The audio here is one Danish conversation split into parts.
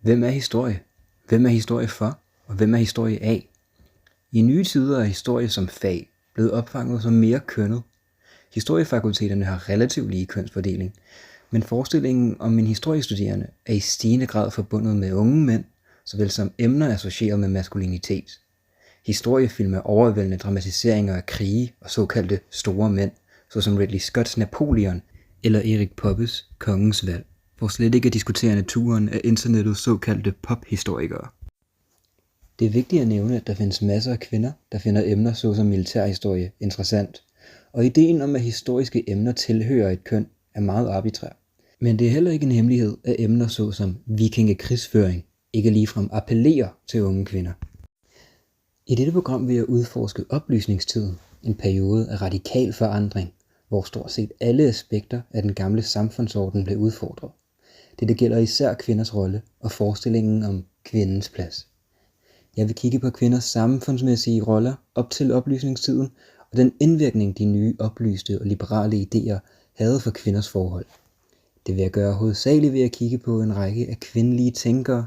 Hvem er historie? Hvem er historie for, og hvem er historie af? I nye tider er historie som fag blevet opfanget som mere kønnet. Historiefakulteterne har relativt lige kønsfordeling, men forestillingen om en historiestuderende er i stigende grad forbundet med unge mænd, såvel som emner associeret med maskulinitet. Historiefilm er overvældende dramatiseringer af krige og såkaldte store mænd, såsom Ridley Scotts Napoleon eller Erik Poppes Kongens Valg, for slet ikke at diskutere naturen af internettets såkaldte pophistorikere. Det er vigtigt at nævne, at der findes masser af kvinder, der finder emner såsom militærhistorie interessant, og ideen om, at historiske emner tilhører et køn, er meget arbitrær. Men det er heller ikke en hemmelighed, at emner såsom vikingekrigsføring ikke ligefrem appellerer til unge kvinder. I dette program vil jeg udforske oplysningstiden, en periode af radikal forandring, hvor stort set alle aspekter af den gamle samfundsorden blev udfordret. Dette gælder især kvinders rolle og forestillingen om kvindens plads. Jeg vil kigge på kvinders samfundsmæssige roller op til oplysningstiden og den indvirkning de nye oplyste og liberale idéer havde for kvinders forhold. Det vil jeg gøre hovedsageligt ved at kigge på en række af kvindelige tænkere,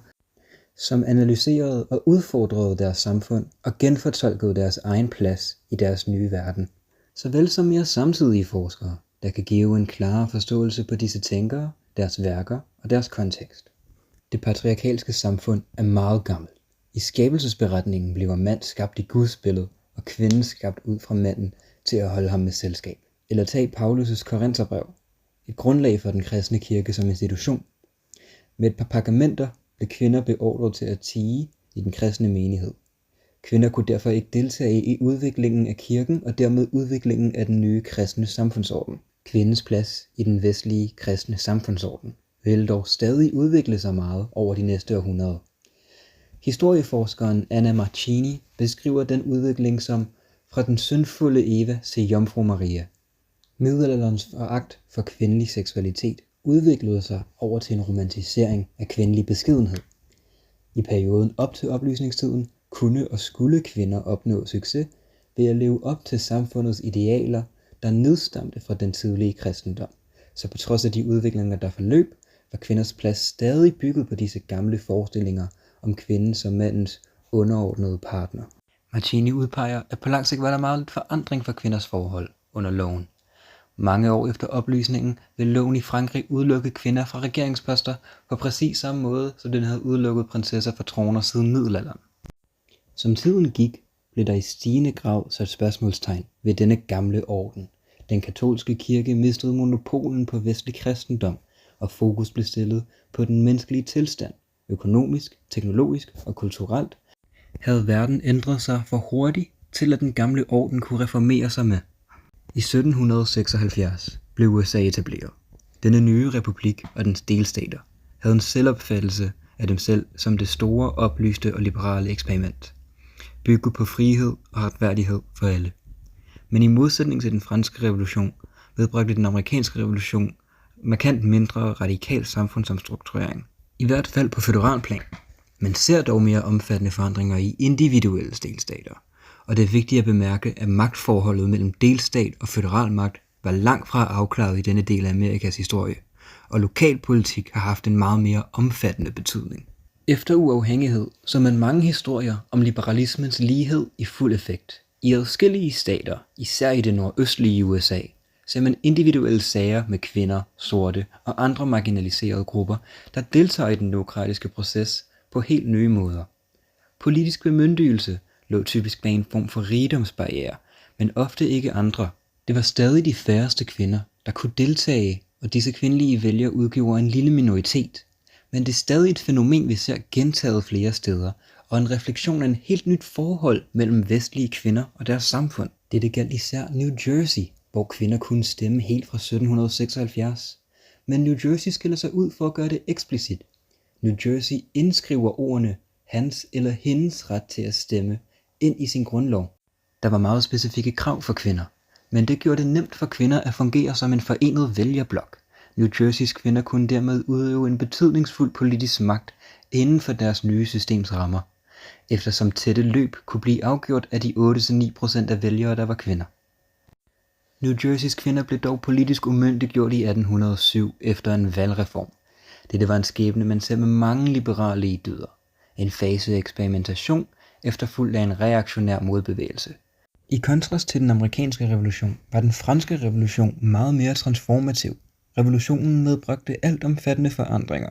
som analyserede og udfordrede deres samfund og genfortolkede deres egen plads i deres nye verden, såvel som mere samtidige forskere, der kan give en klarere forståelse på disse tænkere, deres værker og deres kontekst. Det patriarkalske samfund er meget gammelt. I skabelsesberetningen bliver mand skabt i Guds billede, og kvinden skabt ud fra manden til at holde ham med selskab. Eller tag Paulus' Korintherbrev, et grundlag for den kristne kirke som institution. Med et par pergamenter blev kvinder beordret til at tie i den kristne menighed. Kvinder kunne derfor ikke deltage i udviklingen af kirken og dermed udviklingen af den nye kristne samfundsorden. Kvindens plads i den vestlige kristne samfundsorden vil dog stadig udvikle sig meget over de næste århundreder. Historieforskeren Anna Marchini beskriver den udvikling som fra den syndfulde Eva til Jomfru Maria. Middelalderens foragt for kvindelig seksualitet udviklede sig over til en romantisering af kvindelig beskedenhed. I perioden op til oplysningstiden kunne og skulle kvinder opnå succes ved at leve op til samfundets idealer, der nedstamte fra den tidlige kristendom. Så på trods af de udviklinger, der forløb, var kvinders plads stadig bygget på disse gamle forestillinger om kvinden som mandens underordnede partner. Marchini udpeger, at på lang sigt var der meget lidt forandring for kvinders forhold under loven. Mange år efter oplysningen vil loven i Frankrig udelukke kvinder fra regeringsposter på præcis samme måde, som den havde udelukket prinsesser fra troner siden middelalderen. Som tiden gik, blev der i stigende grad sat spørgsmålstegn ved denne gamle orden. Den katolske kirke mistede monopolen på vestlig kristendom, og fokus blev stillet på den menneskelige tilstand. Økonomisk, teknologisk og kulturelt havde verden ændret sig for hurtigt til at den gamle orden kunne reformere sig med. I 1776 blev USA etableret. Denne nye republik og dens delstater havde en selvopfattelse af dem selv som det store, oplyste og liberale eksperiment, bygget på frihed og retfærdighed for alle. Men i modsætning til den franske revolution, medbragte den amerikanske revolution markant mindre radikal samfundsomstrukturering. I hvert fald på føderalplan, men ser dog mere omfattende forandringer i individuelle delstater. Og det er vigtigt at bemærke, at magtforholdet mellem delstat og føderalmagt var langt fra afklaret i denne del af Amerikas historie, og lokalpolitik har haft en meget mere omfattende betydning. Efter uafhængighed så man mange historier om liberalismens lighed i fuld effekt. I adskillige stater, især i det nordøstlige USA, ser man individuelle sager med kvinder, sorte og andre marginaliserede grupper, der deltager i den demokratiske proces på helt nye måder. Politisk bemyndigelse lå typisk bag en form for rigdomsbarriere, men ofte ikke andre. Det var stadig de færreste kvinder, der kunne deltage, og disse kvindelige vælgere udgjorde en lille minoritet. Men det er stadig et fænomen, vi ser gentaget flere steder, og en refleksion af en helt nyt forhold mellem vestlige kvinder og deres samfund. Dette galt især New Jersey, hvor kvinder kunne stemme helt fra 1776. Men New Jersey skiller sig ud for at gøre det eksplicit. New Jersey indskriver ordene hans eller hendes ret til at stemme ind i sin grundlov. Der var meget specifikke krav for kvinder, men det gjorde det nemt for kvinder at fungere som en forenet vælgerblok. New Jerseys kvinder kunne dermed udøve en betydningsfuld politisk magt inden for deres nye systems rammer, eftersom tætte løb kunne blive afgjort af de 8-9% af vælgere, der var kvinder. New Jerseys kvinder blev dog politisk umyndiggjort i 1807 efter en valgreform. Dette var en skæbne, man ser med mange liberale i dyder. En fase af eksperimentation, efterfulgt af en reaktionær modbevægelse. I kontrast til den amerikanske revolution, var den franske revolution meget mere transformativ. Revolutionen medbragte altomfattende forandringer.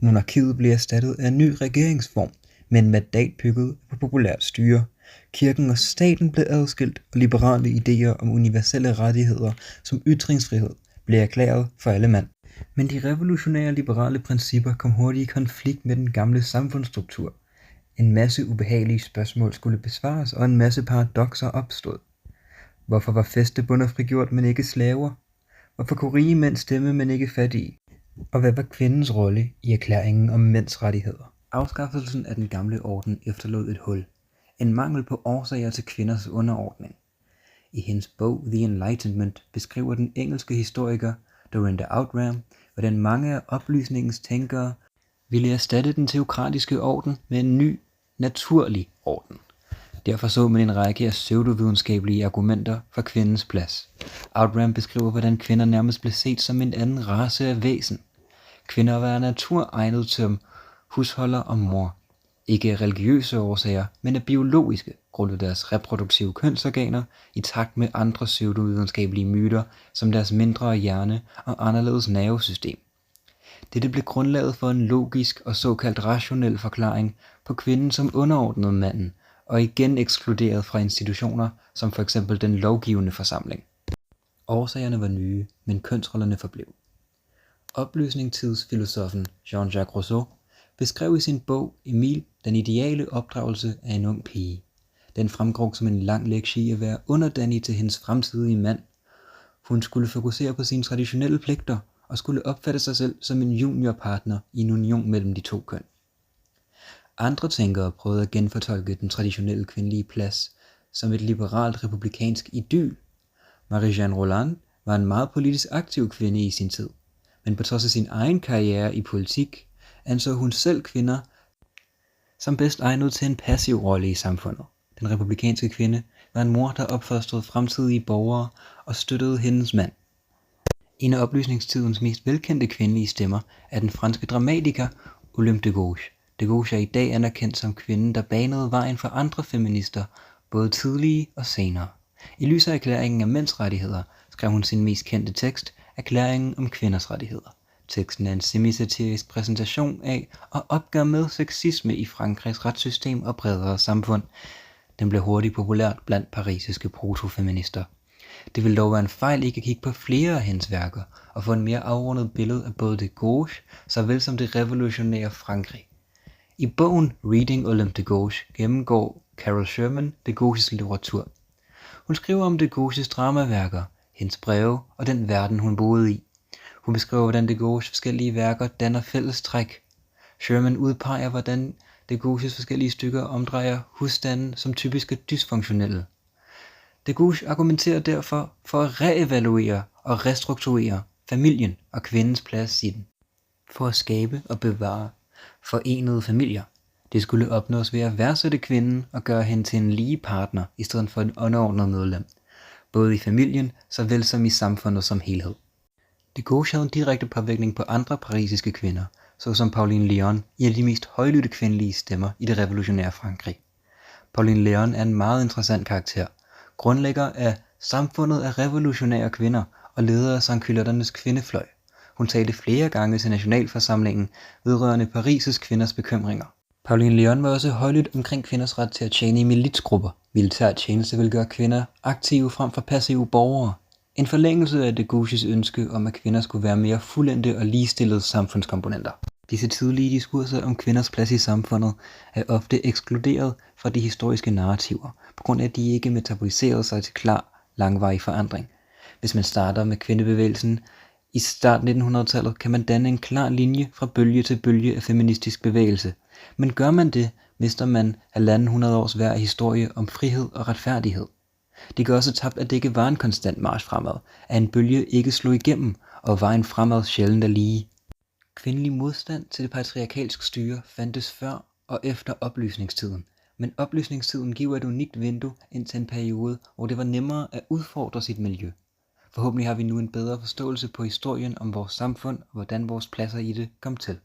Monarkiet blev erstattet af en ny regeringsform, med en mandat bygget på populært styre. Kirken og staten blev adskilt, og liberale idéer om universelle rettigheder som ytringsfrihed blev erklæret for alle mand. Men de revolutionære liberale principper kom hurtigt i konflikt med den gamle samfundsstruktur. En masse ubehagelige spørgsmål skulle besvares, og en masse paradokser opstod. Hvorfor var fæstebønder frigjort, men ikke slaver? Hvorfor kunne rige mænd stemme, men ikke fattige? Og hvad var kvindens rolle i erklæringen om mænds rettigheder? Afskaffelsen af den gamle orden efterlod et hul. En mangel på årsager til kvinders underordning. I hendes bog The Enlightenment beskriver den engelske historiker Dorinda Outram, hvordan mange af oplysningens tænkere ville erstatte den teokratiske orden med en ny, naturlig orden. Derfor så man en række af pseudovidenskabelige argumenter for kvindens plads. Outram beskriver, hvordan kvinder nærmest blev set som en anden race af væsen. Kvinder var af natur egnet som husholder og mor. Ikke af religiøse årsager, men af biologiske, grundet deres reproduktive kønsorganer, i takt med andre pseudovidenskabelige myter, som deres mindre hjerne og anderledes nervesystem. Dette blev grundlaget for en logisk og såkaldt rationel forklaring på kvinden som underordnet manden, og igen ekskluderet fra institutioner som for eksempel den lovgivende forsamling. Årsagerne var nye, men kønsrollerne forblev. Oplysningstidsfilosofen Jean-Jacques Rousseau beskrev i sin bog Emile den ideale opdragelse af en ung pige. Den fremgår som en lang lektie i at være underdanig til hendes fremtidige mand. Hun skulle fokusere på sine traditionelle pligter og skulle opfatte sig selv som en juniorpartner i en union mellem de to køn. Andre tænkere prøvede at genfortolke den traditionelle kvindelige plads som et liberalt republikansk idyl. Marie-Jeanne Roland var en meget politisk aktiv kvinde i sin tid, men på trods af sin egen karriere i politik, anså hun selv kvinder som bedst egnet til en passiv rolle i samfundet. Den republikanske kvinde var en mor, der opfostrede fremtidige borgere og støttede hendes mand. En af oplysningstidens mest velkendte kvindelige stemmer er den franske dramatiker Olympe de Gouges. De Gouges er i dag anerkendt som kvinden, der banede vejen for andre feminister, både tidlige og senere. I lys af erklæringen af mænds rettigheder skrev hun sin mest kendte tekst, Erklæringen om kvinders rettigheder. Teksten er en semisatirisk præsentation af og opgør med sexisme i Frankrigs retssystem og bredere samfund. Den blev hurtigt populært blandt parisiske protofeminister. Det vil dog være en fejl ikke at kigge på flere af hendes værker og få en mere afrundet billede af både de Gouges, såvel som det revolutionære Frankrig. I bogen Reading Olympe de Gouges gennemgår Carol Sherman de Gouges litteratur. Hun skriver om de Gouges dramaværker, hendes breve og den verden hun boede i. Hun beskriver, hvordan de Gouges forskellige værker danner fælles træk. Sherman udpeger, hvordan de Gouges forskellige stykker omdrejer husstanden som typiske dysfunktionelle. De Gouges argumenterer derfor for at reevaluere og restrukturere familien og kvindens plads i den. For at skabe og bevare forenede familier. Det skulle opnås ved at værdsætte kvinden og gøre hende til en lige partner i stedet for en underordnet medlem, både i familien såvel som i samfundet som helhed. De Gouges havde en direkte påvirkning på andre parisiske kvinder, såsom Pauline Léon, en af de mest højlydte kvindelige stemmer i det revolutionære Frankrig. Pauline Léon er en meget interessant karakter, grundlægger af Samfundet af revolutionære kvinder og leder af Sansculotternes kvindefløj. Hun talte flere gange til nationalforsamlingen vedrørende Paris' kvinders bekymringer. Pauline Léon var også højlydt omkring kvinders ret til at tjene i militsgrupper. Militær tjeneste vil gøre kvinder aktive frem for passive borgere. En forlængelse af de Gouges' ønske om, at kvinder skulle være mere fuldendte og ligestillede samfundskomponenter. Disse tidlige diskurser om kvinders plads i samfundet er ofte ekskluderet fra de historiske narrativer, på grund af at de ikke metaboliserede sig til klar, langvarig forandring. Hvis man starter med kvindebevægelsen i starten af 1900-tallet, kan man danne en klar linje fra bølge til bølge af feministisk bevægelse. Men gør man det, mister man 150 års hver historie om frihed og retfærdighed. Det gør også tabt, at det ikke var en konstant march fremad, at en bølge ikke slog igennem, og vejen fremad sjældent er lige. Kvindelig modstand til det patriarkalske styre fandtes før og efter oplysningstiden, men oplysningstiden giver et unikt vindue ind til en periode, hvor det var nemmere at udfordre sit miljø. Forhåbentlig har vi nu en bedre forståelse på historien om vores samfund og hvordan vores pladser i det kom til.